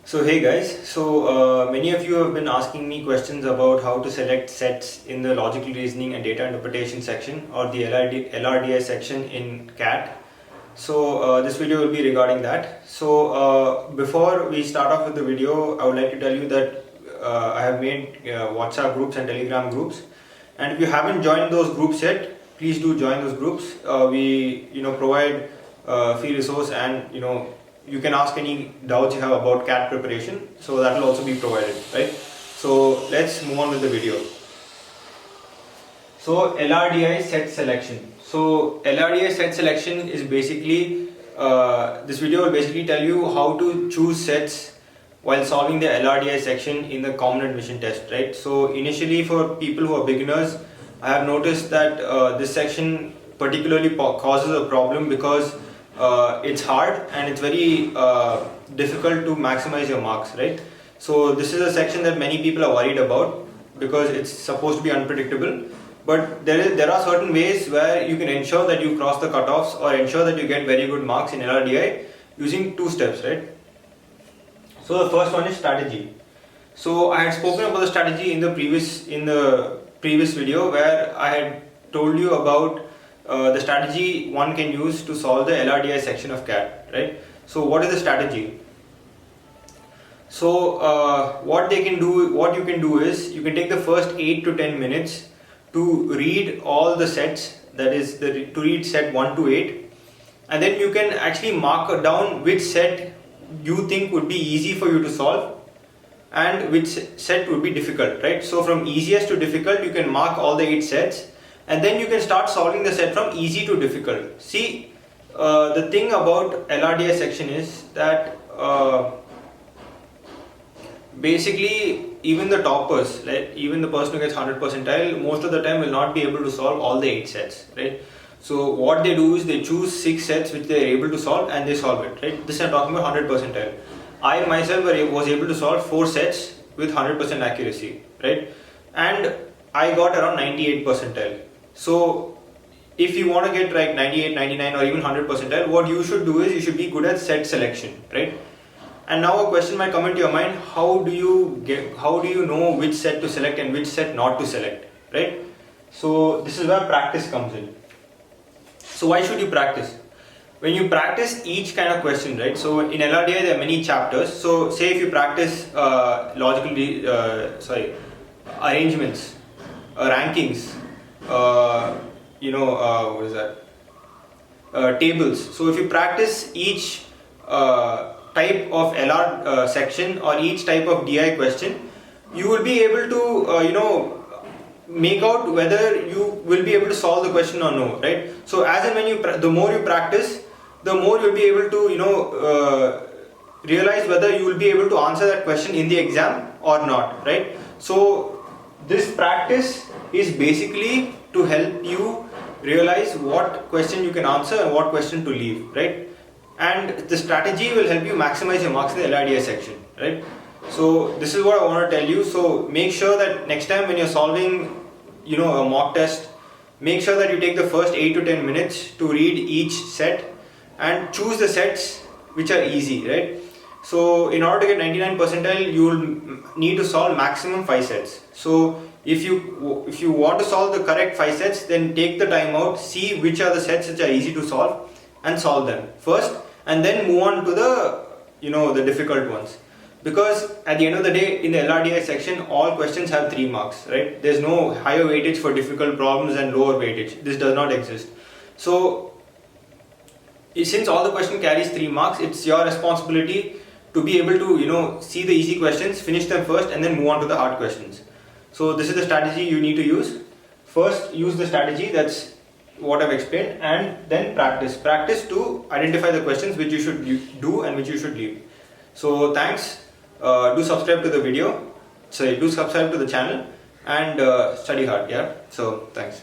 So hey guys, many of you have been asking me questions about how to select sets in the logical reasoning and data interpretation section or the LRDI section in CAT. This video will be regarding that. Before we start off with the video, I would like to tell you that I have made WhatsApp groups and Telegram groups, and if you haven't joined those groups yet, please do join those groups. We provide free resource, and you can ask any doubts you have about CAT preparation, so that will also be provided, right? So let's move on with the video. So LRDI set selection. So LRDI set selection is basically, this video will basically tell you how to choose sets while solving the LRDI section in the common admission test, right? So initially, for people who are beginners, I have noticed that this section particularly causes a problem because it's hard and it's very difficult to maximize your marks, right? So this is a section that many people are worried about because it's supposed to be unpredictable, but there are certain ways where you can ensure that you cross the cutoffs or ensure that you get very good marks in LRDI using two steps, right? So the first one is strategy. So I had spoken about the strategy in the previous video, where I had told you about the strategy one can use to solve the LRDI section of CAT, right? So what is the strategy? So what you can do is you can take the first 8 to 10 minutes to read all the sets, that is to read set 1 to 8, and then you can actually mark down which set you think would be easy for you to solve and which set would be difficult, right? So from easiest to difficult, you can mark all the 8 sets, and then you can start solving the set from easy to difficult. See, the thing about LRDI section is that basically even the toppers, like even the person who gets 100 percentile, most of the time will not be able to solve all the 8 sets, right? So what they do is they choose 6 sets which they are able to solve and they solve it, right? This I'm talking about 100 percentile. I myself was able to solve 4 sets with 100% accuracy, right? And I got around 98 percentile. So if you want to get like 98, 99 or even 100 percentile, what you should do is you should be good at set selection, right? And now a question might come into your mind: how do you know which set to select and which set not to select, right? So this is where practice comes in. So why should you practice? When you practice each kind of question, right? So in LRDI there are many chapters. So say if you practice arrangements, rankings, tables. So if you practice each type of LR section or each type of DI question, you will be able to make out whether you will be able to solve the question or no, right? So as and when the more you practice, the more you'll be able to realize whether you will be able to answer that question in the exam or not, right? So this practice is basically to help you realize what question you can answer and what question to leave, right? And the strategy will help you maximize your marks in the LRDI section, right? So this is what I want to tell you. So make sure that next time when you're solving a mock test, make sure that you take the first 8 to 10 minutes to read each set and choose the sets which are easy, right? So in order to get 99 percentile, you will need to solve maximum 5 sets. So if you want to solve the correct 5 sets, then take the time out, see which are the sets which are easy to solve and solve them first, and then move on to the difficult ones. Because at the end of the day, in the LRDI section, all questions have 3 marks, right? There's no higher weightage for difficult problems and lower weightage. This does not exist. So since all the question carries 3 marks, it's your responsibility to be able to see the easy questions, finish them first, and then move on to the hard questions. So this is the strategy you need to use. First, use the strategy, that's what I've explained, and then practice to identify the questions which you should do and which you should leave. So thanks. Do subscribe to the channel, and study hard. Yeah, so thanks.